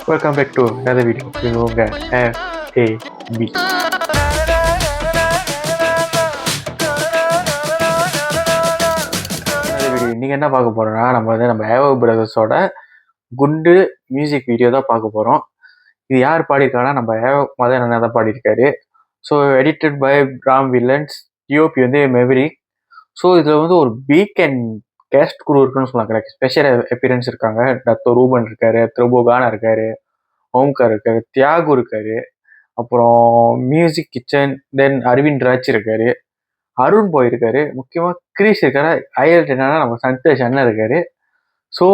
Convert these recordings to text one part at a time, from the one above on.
Welcome back to another video. இது உங்கள் FAB. நீங்கள் என்ன பார்க்க போகிறோன்னா, நம்ம ஏவோ பிரதர்ஸோட குண்டு மியூசிக் வீடியோ தான் பார்க்க போகிறோம். இது யார் பாடியிருக்காங்கன்னா, நம்ம ஏவோ மதன் அண்ணா தான் பாடியிருக்காரு. So edited by Ram villains, DOP வந்து மெவரி. ஸோ இதில் வந்து ஒரு பீக் அண்ட் கேஸ்ட் குரூ இருக்குன்னு சொன்னாங்க. ஸ்பெஷல் அப்பியரன்ஸ் இருக்காங்க. டத்தோ ரூபன் இருக்காரு, த்ரோபோகானா இருக்காரு, ஓம்கார் இருக்காரு, தியாகு இருக்காரு, அப்புறம் மியூசிக் கிச்சன், தென் அரவிந்த் ராஜ் இருக்காரு, அருண் போய் இருக்காரு, முக்கியமாக கிரீஷ் இருக்காரு. ஹைலைட் என்னன்னா நம்ம சந்தோஷ் அண்ணன் இருக்காரு. So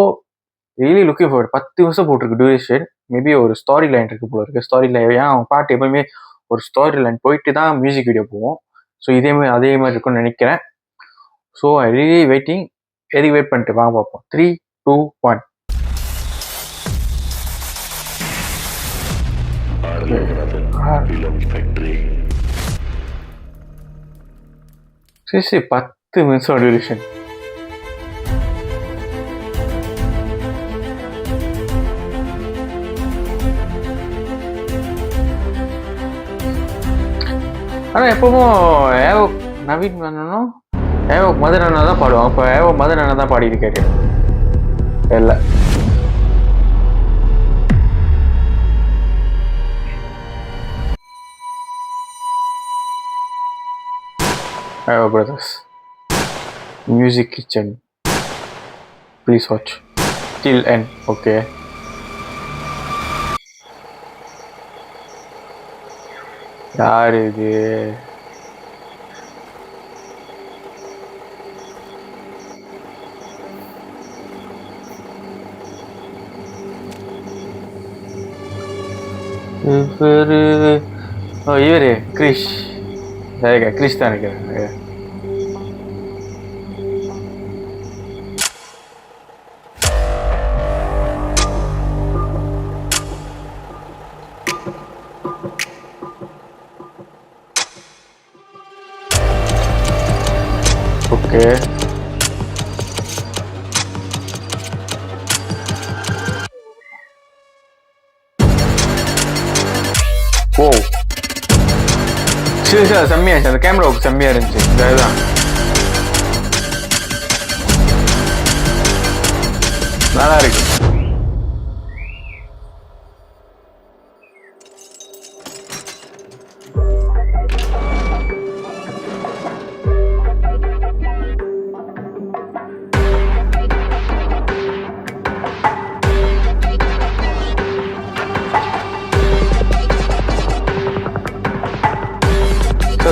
really looking forward. 10 நிமிஷம் போட்டிருக்கு டியூரேஷன். மேபி ஒரு ஸ்டாரி லைன் இருக்கு போல இருக்கு. ஸ்டாரி லைன் ஏன் அவங்க பாட்டு எப்பவுமே ஒரு ஸ்டாரி லைன் போயிட்டு தான் மியூசிக் வீடியோ போவோம். ஸோ அதே மாதிரி இருக்கும்னு நினைக்கிறேன். So I really waiting. எதுக்கு வெயிட் பண்ணிட்டு வாங்க பார்ப்போம். 3, 2, 1. சரி 10 நிமிஷம் டியூரேஷன். ஆனால் எப்பவும் ஏவோ நவீன் பண்ணணும், ஏவோ மதன் அண்ணா தான் பாடுவாங்க. இப்போ ஏவோ மதன் அண்ணா தான் பாடியிருக்காரு. இல்லை ஏவோ brothers music kitchen. Please watch till end. Okay, யார் இது? இவரு கிரிஷ். கிரிஷ் தான் நினைக்கிறேன். ஓகே, ஓ சரி செம்மையா இருந்துச்சு. அந்த கேமராவுக்கு செம்மையா இருந்துச்சு. இதுதான் நல்லா இருக்கு.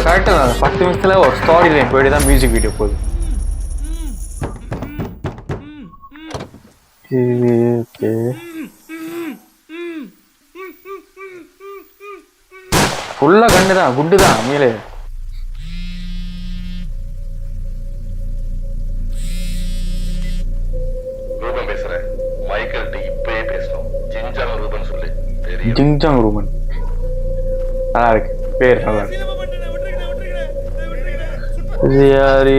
கரெக்டாக தான் 10 நிமிஷத்துல ஒரு ஸ்டாரி லைன் போயிட்டு தான் மியூசிக் வீடியோ போகுது. ஓகே, ஃபுல்லாக கண்டு தான் குண்டு தான் மேலே. ரூபன் பேசுறேன். மைக்கேல்ட்ட இப்பயே பேசணும். ஜிங்ஜாங் ரூபன் சொல்லு. ஜிங்ஜாங் ரூபன் நல்லா இருக்கு பேர். நல்லா இருக்கு. இது யாரு?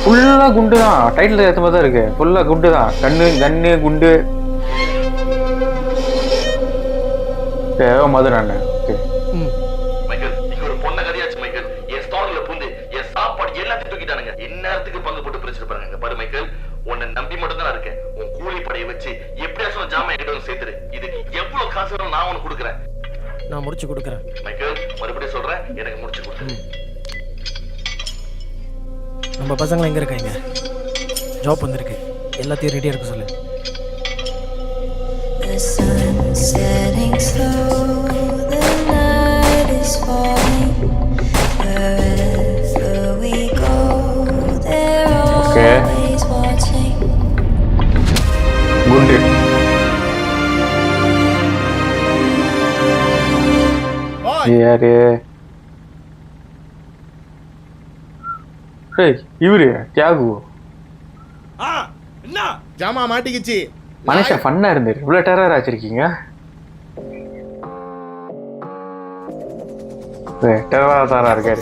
ஃபுல்லா குண்டு தான். டைட்டில் ஏற்ற மாதிரி தான் இருக்கு. ஃபுல்லா குண்டு தான். கண்ணு குண்டு. ஏவோ மதன் அண்ணன். ஓகே மைக்கேல், நீங்க ஒரு பொண்ண கதையாச்சு மைக்கேல். என் ஸ்டார்ல பூந்து என் சாப்பாடு எல்லாத்தையும் தூக்கிட்டானுங்க. இந்நேரத்துக்கு பங்கு போட்டு பிரிச்சுட்டு பாருங்க. பாரு மைக்கேல், உன்னை நம்பி மட்டும் தான் இருக்கேன். உன் கூலி படையை வச்சு எப்படியாச்சும் ஜாமான் என்கிட்ட வந்து சேர்த்துரு. இதுக்கு எவ்வளவு காசு வேணும் நான் உனக்கு கொடுக்குறேன். நான் முடிச்சு கொடுக்குறேன் மைக்கேல். மறுபடியும் சொல்றேன், எனக்கு முடிச்சு கொடுத்துரு. நம்ம பசங்களை எங்கே இருக்காங்க? ஜாப் வந்திருக்கு, எல்லாத்தையும் ரெடியாக இருக்க சொல்லு. ஓகே, குண்டு யாரு? இவரு தியாகு. ஜாமா மாட்டிக்கிச்சு. மனுஷன் ஃபன்னா இருந்தாரு. இவ்வளவு டெரர் ஆச்சிருக்கீங்க. டெரரா தாரா இருக்காரு.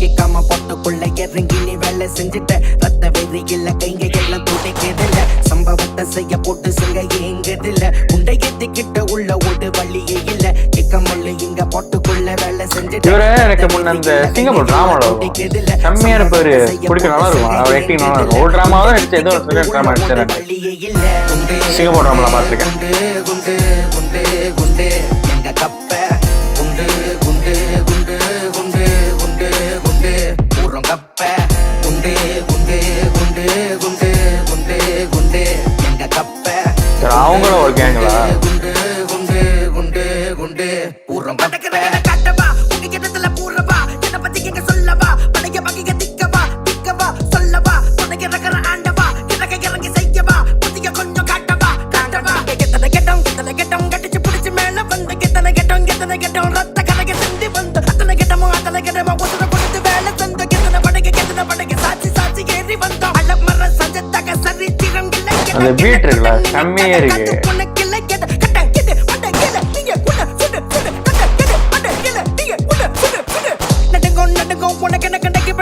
கேட்காம பொட்டுக்குள்ள இறங்கி நீ வெள்ள வேலை செஞ்சுட்ட ரத்த வெறியில கைங்க எல்லாம் துடைக்கிறதில்ல சம்பவத்தை செய்ய போட்டு சிங்க ஏங்குதில்ல உண்டை ஏத்திக்கிட்ட உள்ள ஓட்டு வழியே இல்ல இக்கமல்லு இங்க போட்டுக்குள்ள வேலை செஞ்சுட்ட இவரு எனக்கு முன்ன அந்த சிங்கப்பூர் டிராமாவில் செம்மையா இருப்பாரு, பிடிக்க நல்லா இருக்கும், அவர் ஆக்டிங் நல்லா இருக்கும். ஒரு டிராமா தான் எடுத்து ஏதோ ஒரு டிராமா எடுத்துறேன். சிங்கப்பூர் டிராமால பார்த்துருக்கேன். குண்டு குண்டு குண்டு எங்க கப்ப குண்டு குண்டு குண்டு குண்டு குண்டு குண்டு ஊரம் கப்ப குண்டு குண்டு குண்டு குண்டு குண்டு குண்டு எங்க கப்ப சரி, அவங்களும் ஒரு கேங்களா? குண்டு குண்டு குண்டு குண்டு ஊரம் கப்ப கட்டவா உங்க கிட்டத்துல பூரவா என்ன பத்தி எங்க சொல்லவா பழைய பகைய திக்கவா திக்கவா சொல்லவா உனக்கு ரகர ஆண்டவா கிழக்க இறங்கி செய்யவா புதிய கொஞ்சம் காட்டவா காட்டவா எத்தனை கெட்டம் கட்டிச்சு பிடிச்சு மேல வந்து எத்தனை கெட்டம் ரத்த கரைய சிந்தி வந்து அத்தனை கெட்டமோ உதர கொடுத்து வேலை தந்து எத்தனை படைக்க சாட்சி ஏறி வந்தோம் அலமர சஞ்சத்தக சரித்திரம் இல்லை அந்த பீட் இருக்குல்ல செம்மையா இருக்கு. உனக்கு இல்லை கேட்ட கட்ட கிட்டு பட்ட கீழ நீங்க குட சுடு சுடு கட்ட கிட்டு பட்ட கீழ நீங்க குட சுடு சுடு நடுங்கோ உனக்கு என்ன கண்டக்கு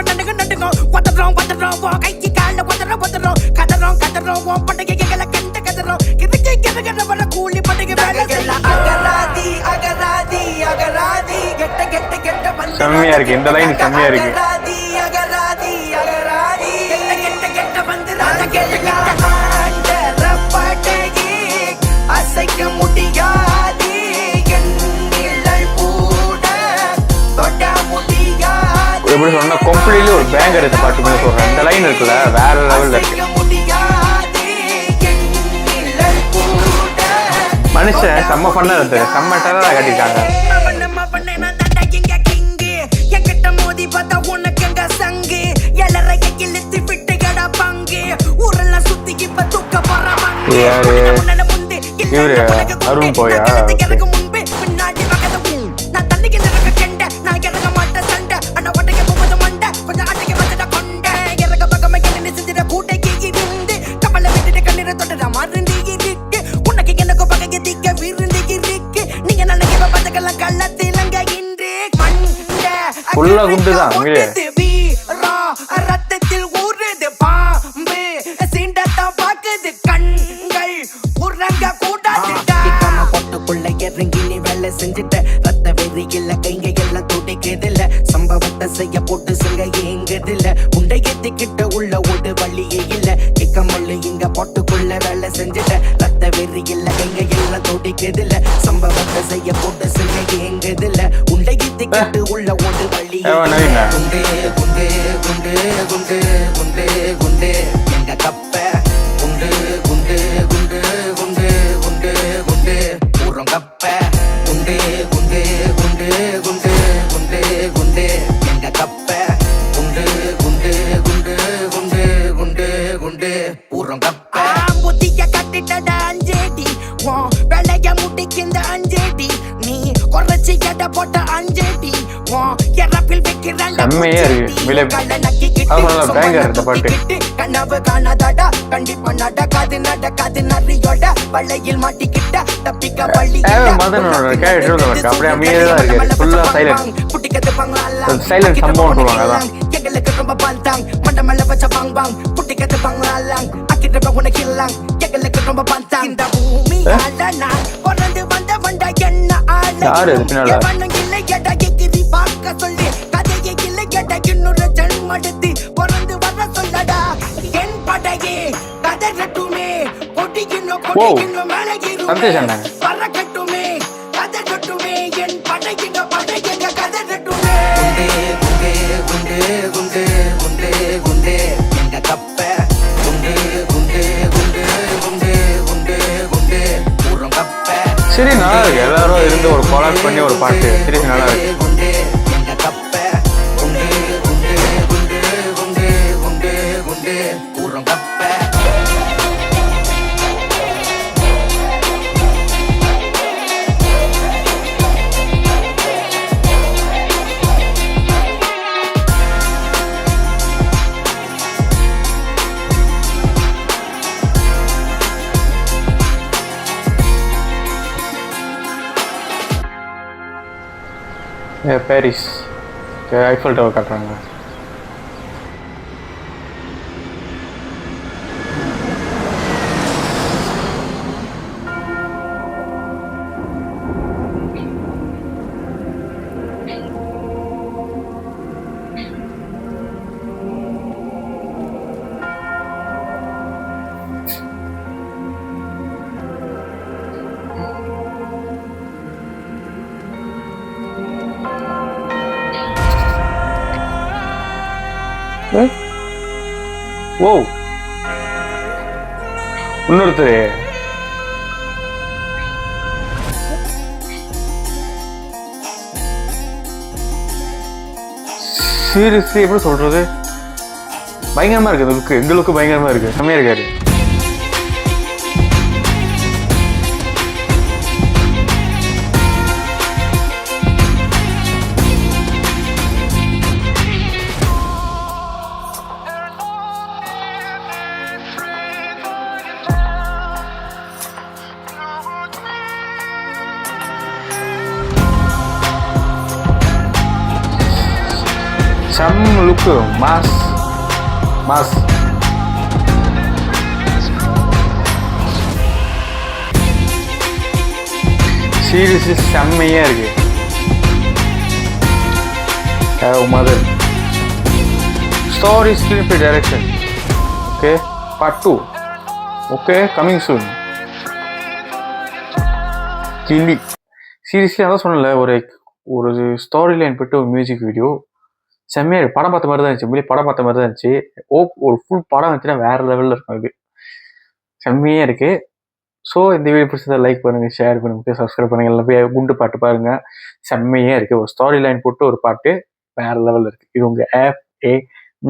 நடுங்கோ பதறோம் வா கைக்கு கால பதறோம் கதறோம் வா பட்டகை கேல கண்ட கதறோம் கிறுக்கி கிறுகற வர கூலி பட்டகை வேலை அகராதி கெட்ட பல்ல செம்மையா இருக்கு, இந்த லைன் செம்மையா இருக்கு. அகராதி கெட்ட வந்து ராஜா கேட்ட ஆண்டர பட்டகை அசைக்க முடியாது என் நிழல் கூட தொட முடியாது. எப்படி சொன்னா கம்ப்ளீட்லி ஒரு பேங்கர் இந்த பாட்டு மாதிரி சொல்றேன். இந்த லைன் இருக்குல்ல வேற லெவல்ல இருக்கு. மனுஷன் செம்ம பண்ண இருக்கு, செம்ம டேலண்டா காட்டிட்டாங்க. யாரு இவரு அருண் போயா? ஃபுல்லா குண்டு தான் ரத்தத்தில் ஊறுது பாம்பு சீண்டத்தான் பாக்குது கண்கள் உறங்க கூடாது பொட்டுக்குள்ள இறங்கி நீ வேலை செஞ்சுட்ட ரத்த வெறியில கைங்க எல்லாம் துடைக்கிறதில்ல சம்பவத்தை செய்ய போட்டு சிங்க ஏங்குதில்ல உண்டை ஏத்திக்கிட்ட உள்ள ஓடு வழியே இல்ல இக்கமல்லு இங்க பொட்டுக்குள்ள வேலை செஞ்சுட்ட ரத்த வெறியில கைங்க எல்லாம் துடைக்கிறதில்ல சம்பவத்தை செய்ய போட்டு சிங்க ஏங்குதில்ல உண்டை ஏத்திக்கிட்டு உள்ள ஓடு வழியே குண்டு குண்டு குண்டு குண்டு குண்டு குண்டு எங்க கப்ப குண்டு குண்டு குண்டு குண்டு குண்டு குண்டு ஊரம் கப்ப குண்டு குண்டு குண்டு குண்டு குண்டு குண்டு எங்க கப்ப குண்டு குண்டு குண்டு குண்டு குண்டு குண்டு ஊரம் கப்ப புத்திய கட்டிட்டட அஞ்சேடி வேலைய முடிக்கின்ற அஞ்சேடி நீ குறைச்சி எட போட்ட அஞ்சேடி எறப்பில் வைக்கிறாள் செம்மையா இருக்கு. பேங்கர் இந்த பாட்டு. கனவு காணாதடா கண்டிப்பா நடக்காது நரியோட வளையில் மாட்டிக்கிட்ட தப்பிக்க வழி மதனோட கேரக்டர் அப்படியே அமைதியா இருக்கு, ஃபுல்லா சைலண்ட். புட்டிக்கது பங்களா சைலண்ட் சம்பவம் சொல்லுவாங்க அதான். எங்களுக்கு ரொம்ப பாந்தாங் மண்டமல்ல வச்ச பாங் புட்டிக்கது பங்களாlang அக்கிட்ட உனக்கு இல்லங் எங்களுக்கு ரொம்ப பாந்தாங் இந்த பூமி ஆளனா பிறந்து வந்த வண்ட என்ன ஆள யாரு பின்னால இல்ல கேட்டா கேக்குது பார்க்க சொல்லி கதையை இல்ல கேட்டா இன்னொரு ஜன்மடுத்து பிறந்து வர சொல்லடா என் படையே கதறட்டுமே பொட்டிக்கின்னு மேலே சந்தேஷம் பறக்கட்டுமே கதறட்டுமே என் படையிங்க கதறட்டுமே குண்டே குண்டே குண்டே குண்டே குண்டே எங்க கப்ப குண்டே குண்டே குண்டே குண்டே குண்டே குண்டே ஊரம் கப்ப சரி நல்லா இருக்கு. எல்லாரும் இருந்து ஒரு கொலாப் பண்ணி ஒரு பாட்டு சரி நல்லா இருக்கு. குண்டே எங்க கப்ப குண்டே குண்டே குண்டே குண்டே குண்டே குண்டே ஊரம் கப்ப பாரிஸ் ஐஃபல் டவர் காட்டுறாங்க. ஓ இன்னொருத்தர் சீரியஸ்லி எப்படி சொல்றது, பயங்கரமா இருக்கு இந்த லுக்கு. எங்க லுக்கு பயங்கரமா இருக்கு, செம்மையா இருக்காரு. செம்ம லுக்கு, மாஸ் மாஸ். சீரியஸ்லி செம்மையா இருக்கு. Mother story screen direction okay, part 2 okay, coming soon. கிளி சீரியஸ்லி அதான் சொன்னல, ஒரு ஸ்டோரி லைன் போட்டு ஒரு மியூசிக் வீடியோ செம்மையா இருக்கு. படம் பார்த்த மாதிரி தான் இருந்துச்சு, இப்படி படம் பார்த்த மாதிரி தான் இருந்துச்சு. ஒரு ஃபுல் படம் வந்துச்சுன்னா வேற லெவலில் இருக்கும். இது செம்மையா இருக்கு. ஸோ இந்த வீடியோ பிடிச்சதை லைக் பண்ணுங்க, ஷேர் பண்ணுங்க, சப்ஸ்கிரைப் பண்ணுங்க. எல்லாம் போய் குண்டு பாட்டு பாருங்க, செம்மையா இருக்கு. ஒரு ஸ்டோரி லைன் போட்டு ஒரு பாட்டு வேற லெவலில் இருக்கு. இது உங்க FAV.